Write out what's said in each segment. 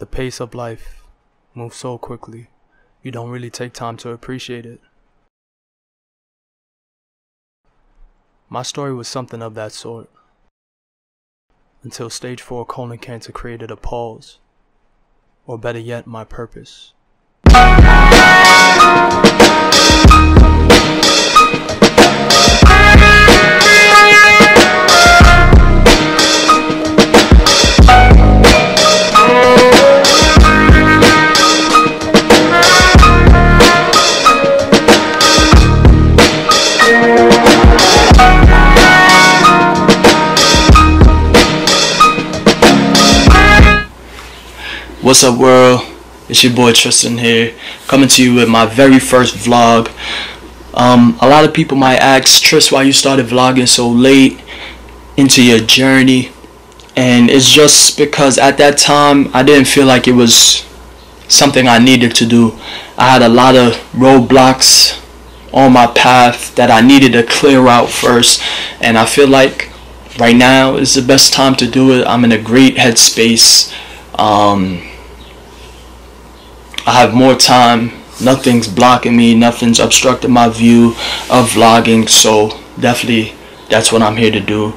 The pace of life moves so quickly, you don't really take time to appreciate it. My story was something of that sort, until stage 4 colon cancer created a pause, or better yet, my purpose. What's up, world? It's your boy Tristan here, coming to you with my very first vlog. A lot of people might ask, Tris, why you started vlogging so late into your journey? And it's just because at that time I didn't feel like it was something I needed to do. I had a lot of roadblocks on my path that I needed to clear out first, and I feel like right now is the best time to do it. I'm in a great headspace. I have more time, nothing's blocking me, nothing's obstructing my view of vlogging, so definitely that's what I'm here to do.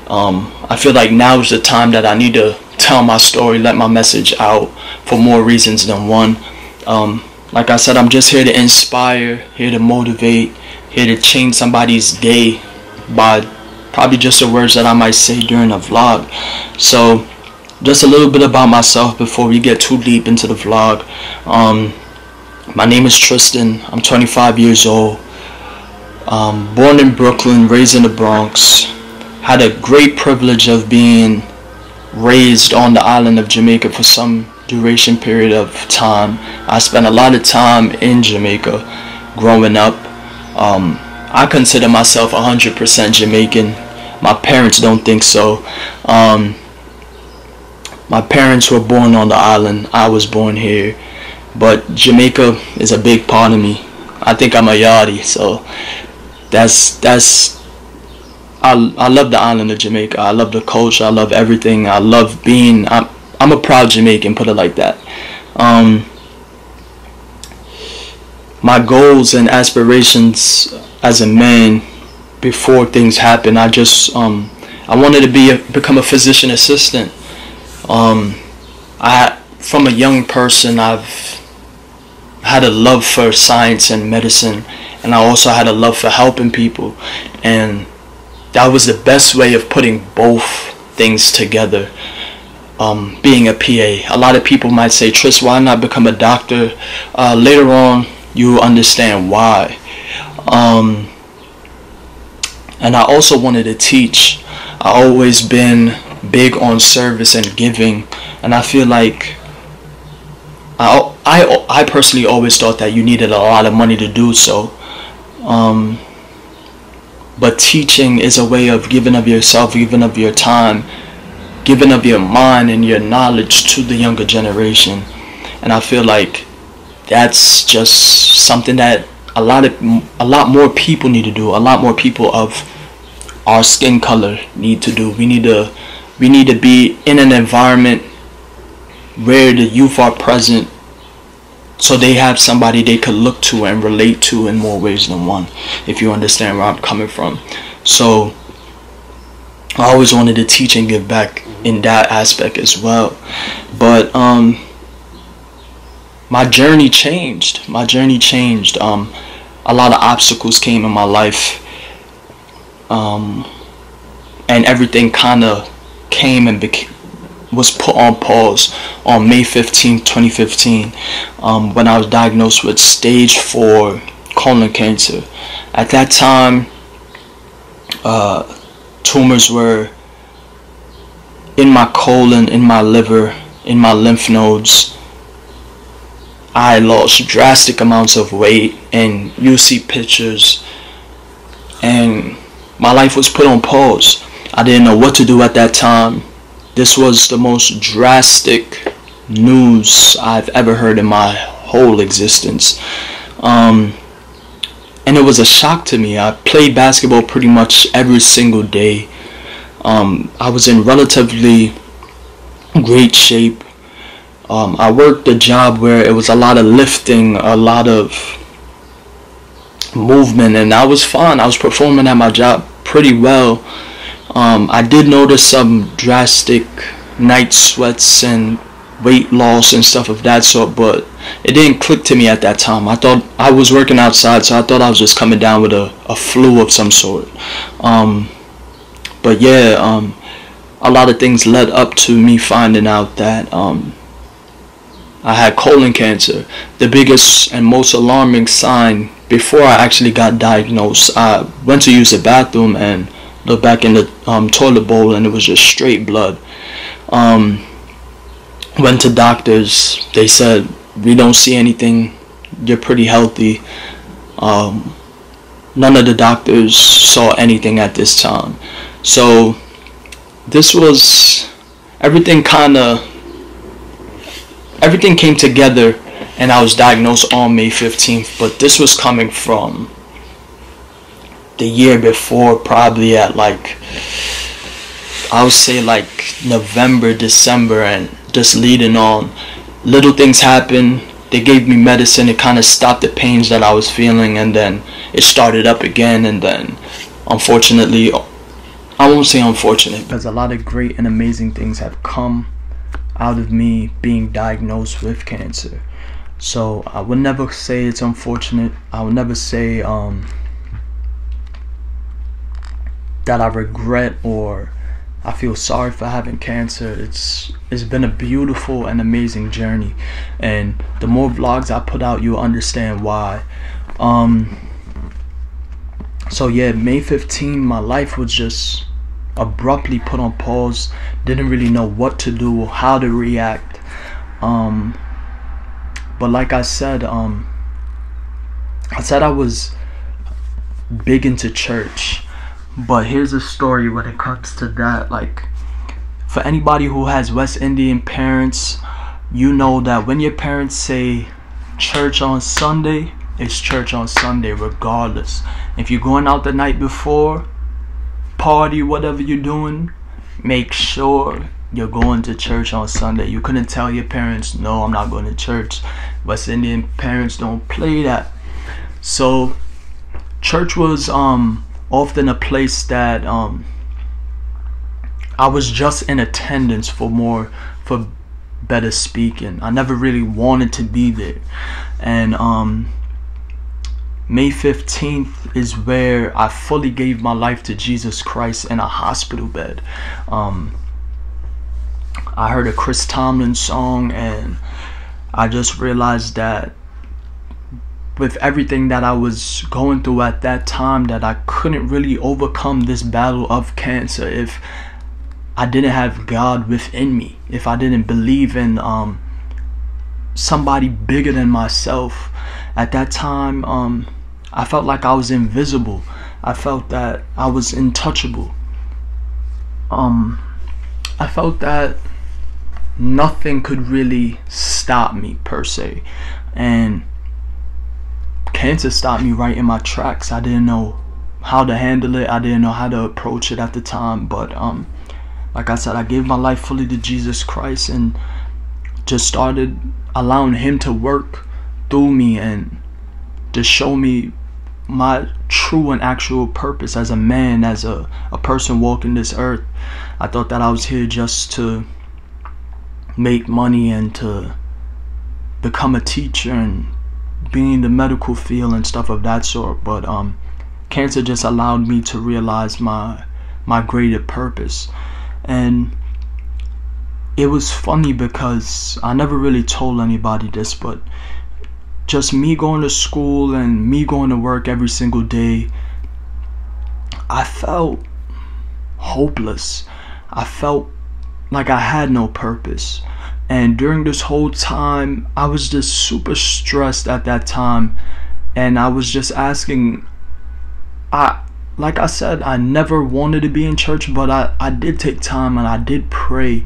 I feel like now is the time that I need to tell my story, let my message out, for more reasons than one. Like I said, I'm just here to inspire, here to motivate, here to change somebody's day by probably just the words that I might say during a vlog. So just a little bit about myself before we get too deep into the vlog. My name is Tristan. I'm 25 years old. Born in Brooklyn, raised in the Bronx. Had a great privilege of being raised on the island of Jamaica for some duration period of time. I spent a lot of time in Jamaica growing up. I consider myself 100% Jamaican. My parents don't think so. My parents were born on the island. I was born here. But Jamaica is a big part of me. I think I'm a yardie, so I love the island of Jamaica. I love the culture. I love everything. I love being, I'm a proud Jamaican, put it like that. My goals and aspirations as a man before things happen, I wanted to become a physician assistant. From a young person, I've had a love for science and medicine, and I also had a love for helping people, and that was the best way of putting both things together. Being a PA, a lot of people might say, Tris, why not become a doctor? Later on you understand why. And I also wanted to teach. I always been big on service and giving, and I feel like I personally always thought that you needed a lot of money to do so, but teaching is a way of giving of yourself, giving of your time, giving of your mind and your knowledge to the younger generation. And I feel like that's just something that a lot more people need to do. A lot more people of our skin color need to do. We need to be in an environment where the youth are present, so they have somebody they could look to and relate to in more ways than one, if you understand where I'm coming from. So I always wanted to teach and give back in that aspect as well. But my journey changed. A lot of obstacles came in my life, and everything kind of came and was put on pause on May 15th, 2015, when I was diagnosed with stage 4 colon cancer. At that time, tumors were in my colon, in my liver, in my lymph nodes. I lost drastic amounts of weight, and you see pictures, and my life was put on pause. I didn't know what to do at that time. This was the most drastic news I've ever heard in my whole existence. And it was a shock to me. I played basketball pretty much every single day. I was in relatively great shape. I worked a job where it was a lot of lifting, a lot of movement, and I was fine. I was performing at my job pretty well. I did notice some drastic night sweats and weight loss and stuff of that sort, but it didn't click to me at that time. I thought I was working outside, so I thought I was just coming down with a flu of some sort. But yeah, a lot of things led up to me finding out that I had colon cancer. The biggest and most alarming sign before I actually got diagnosed, I went to use the bathroom and looked back in the toilet bowl, and it was just straight blood. Went to doctors. They said, we don't see anything. You're pretty healthy. None of the doctors saw anything at this time. So this was everything came together, and I was diagnosed on May 15th, but this was coming from the year before, probably at like, I would say like November, December, and just leading on. Little things happened. They gave me medicine. It kind of stopped the pains that I was feeling, and then it started up again. And then, unfortunately, I won't say unfortunate, because a lot of great and amazing things have come out of me being diagnosed with cancer. So I would never say it's unfortunate. I would never say that I regret or I feel sorry for having cancer. It's been a beautiful and amazing journey, and the more vlogs I put out, you'll understand why. So yeah, May 15, my life was just abruptly put on pause. Didn't really know what to do, how to react. But like I said I was big into church. But here's a story when it comes to that. Like, for anybody who has West Indian parents, you know that when your parents say church on Sunday, it's church on Sunday regardless. If you're going out the night before, party, whatever you're doing, make sure you're going to church on Sunday. You couldn't tell your parents, no, I'm not going to church. West Indian parents don't play that. So church was often a place that I was just in attendance for better speaking. I never really wanted to be there. And May 15th is where I fully gave my life to Jesus Christ in a hospital bed. I heard a Chris Tomlin song, and I just realized that with everything that I was going through at that time, that I couldn't really overcome this battle of cancer if I didn't have God within me, if I didn't believe in somebody bigger than myself. At that time, I felt like I was invisible. I felt that I was untouchable. I felt that nothing could really stop me per se, and cancer stopped me right in my tracks. I didn't know how to handle it. I didn't know how to approach it at the time. But like I said, I gave my life fully to Jesus Christ and just started allowing Him to work through me and to show me my true and actual purpose as a man, as a person walking this earth. I thought that I was here just to make money and to become a teacher and be in the medical field and stuff of that sort. But cancer just allowed me to realize my greater purpose. And it was funny because I never really told anybody this, but just me going to school and me going to work every single day, I felt hopeless. I felt like I had no purpose. And during this whole time, I was just super stressed at that time. And I was just asking, like I said, I never wanted to be in church, but I did take time and I did pray.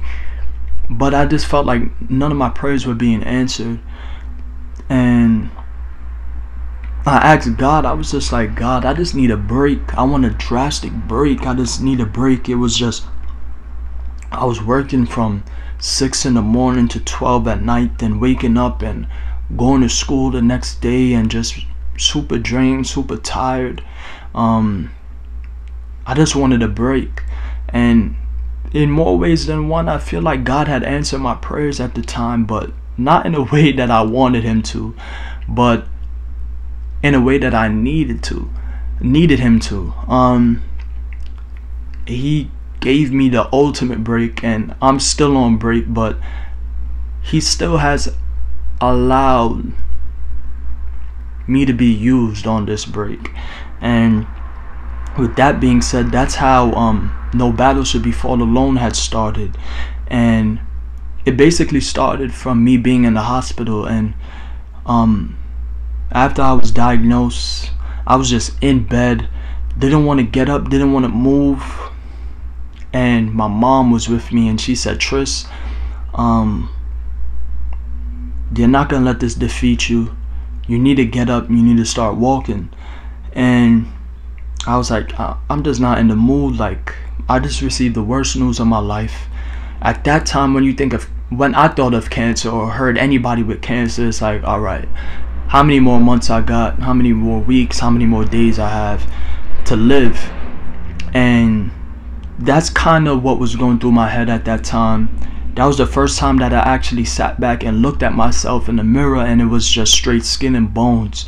But I just felt like none of my prayers were being answered. And I asked God, I was just like, God, I just need a break. I want a drastic break. I just need a break. It was just I was working from 6 in the morning to 12 at night, then waking up and going to school the next day and just super drained, super tired. I just wanted a break. And in more ways than one, I feel like God had answered my prayers at the time, but not in a way that I wanted him to, but in a way that I needed him to. He gave me the ultimate break, and I'm still on break, but he still has allowed me to be used on this break. And with that being said, that's how No Battle Should Be Fought Alone had started. And it basically started from me being in the hospital, and after I was diagnosed, I was just in bed, didn't want to get up, didn't want to move. And my mom was with me, and she said, Tris, you're not gonna let this defeat you. You need to get up, you need to start walking. And I was like, I'm just not in the mood. Like, I just received the worst news of my life. At that time, when I thought of cancer or heard anybody with cancer, it's like, all right, how many more months I got, how many more weeks, how many more days I have to live. And that's kind of what was going through my head at that time. That was the first time that I actually sat back and looked at myself in the mirror, and it was just straight skin and bones.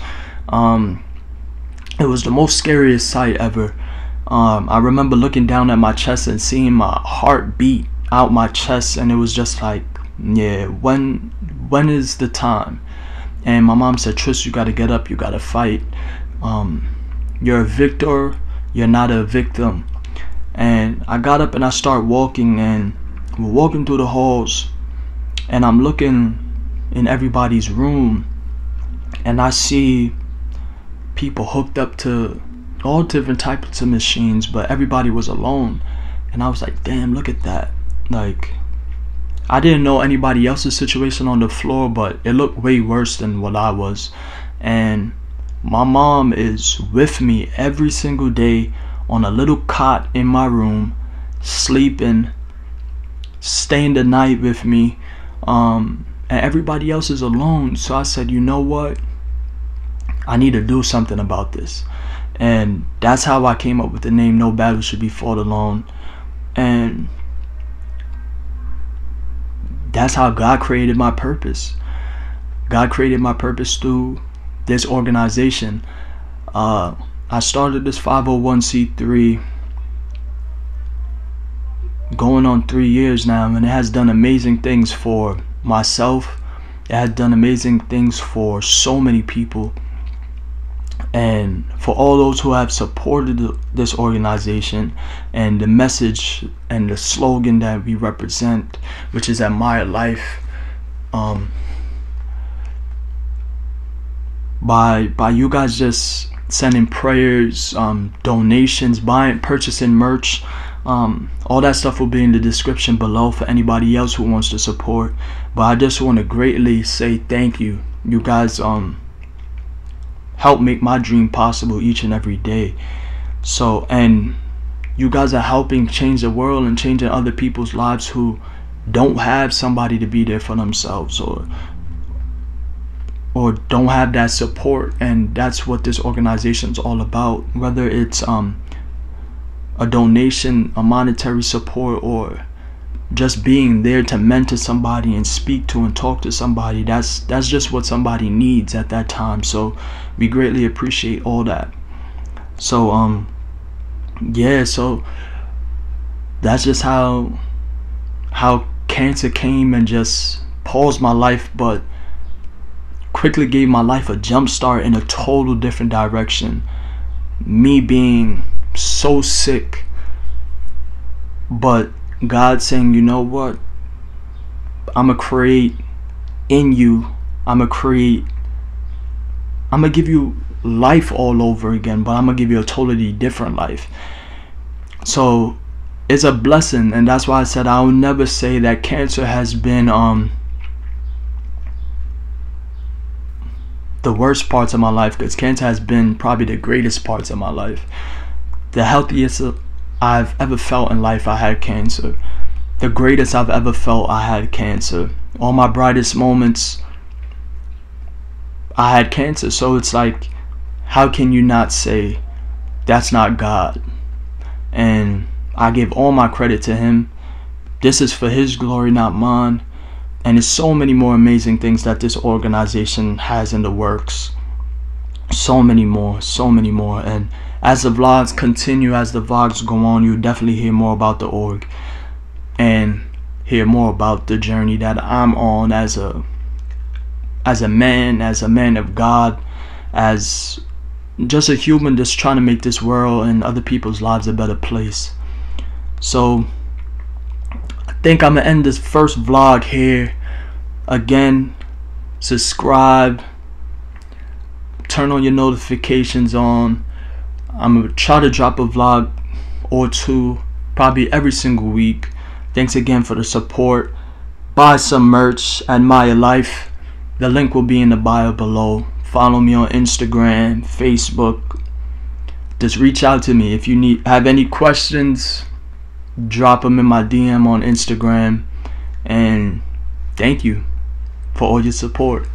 It was the most scariest sight ever. I remember looking down at my chest and seeing my heart beat out my chest, and it was just like, yeah, when is the time? And my mom said, Tris, you gotta get up, you gotta fight. You're a victor, you're not a victim. And I got up and I started walking, and we're walking through the halls, and I'm looking in everybody's room, and I see people hooked up to all different types of machines, but everybody was alone. And I was like, damn, look at that. Like, I didn't know anybody else's situation on the floor, but it looked way worse than what I was. And my mom is with me every single day on a little cot in my room, sleeping, staying the night with me, and everybody else is alone. So I said, you know what, I need to do something about this. And that's how I came up with the name No Battle Should Be Fought Alone. And that's how God created my purpose. God created my purpose through this organization. I started this 501c3 going on 3 years now, and it has done amazing things for myself. It has done amazing things for so many people, and for all those who have supported this organization and the message and the slogan that we represent, which is Admire Life. By you guys just sending prayers, donations, purchasing merch, all that stuff will be in the description below for anybody else who wants to support. But I just want to greatly say thank you. You guys help make my dream possible each and every day. So, and you guys are helping change the world and changing other people's lives who don't have somebody to be there for themselves, or don't have that support. And that's what this organization is all about. Whether it's a donation, a monetary support, or just being there to mentor somebody and speak to and talk to somebody, that's just what somebody needs at that time. So we greatly appreciate all that. So yeah, so that's just how cancer came and just paused my life, but quickly gave my life a jump start in a total different direction. Me being so sick, but God saying, you know what, I'm gonna create in you, I'm gonna give you life all over again, but I'm gonna give you a totally different life. So it's a blessing, and that's why I said I will never say that cancer has been the worst parts of my life, because cancer has been probably the greatest parts of my life. The healthiest I've ever felt in life, I had cancer. the greatest I've ever felt, I had cancer. All my brightest moments, I had cancer. So it's like, how can you not say that's not God? And I give all my credit to him. This is for his glory, not mine. And there's so many more amazing things that this organization has in the works. So many more. And as the vlogs continue, as the vlogs go on, you'll definitely hear more about the org and hear more about the journey that I'm on as a man of God, as just a human just trying to make this world and other people's lives a better place. So I think I'm gonna end this first vlog here. Again, subscribe, turn on your notifications on. I'm gonna try to drop a vlog or two probably every single week. Thanks again for the support. Buy some merch at Maya Life. The link will be in the bio below. Follow me on Instagram, Facebook. Just reach out to me if you have any questions. Drop them in my DM on Instagram. And thank you for all your support.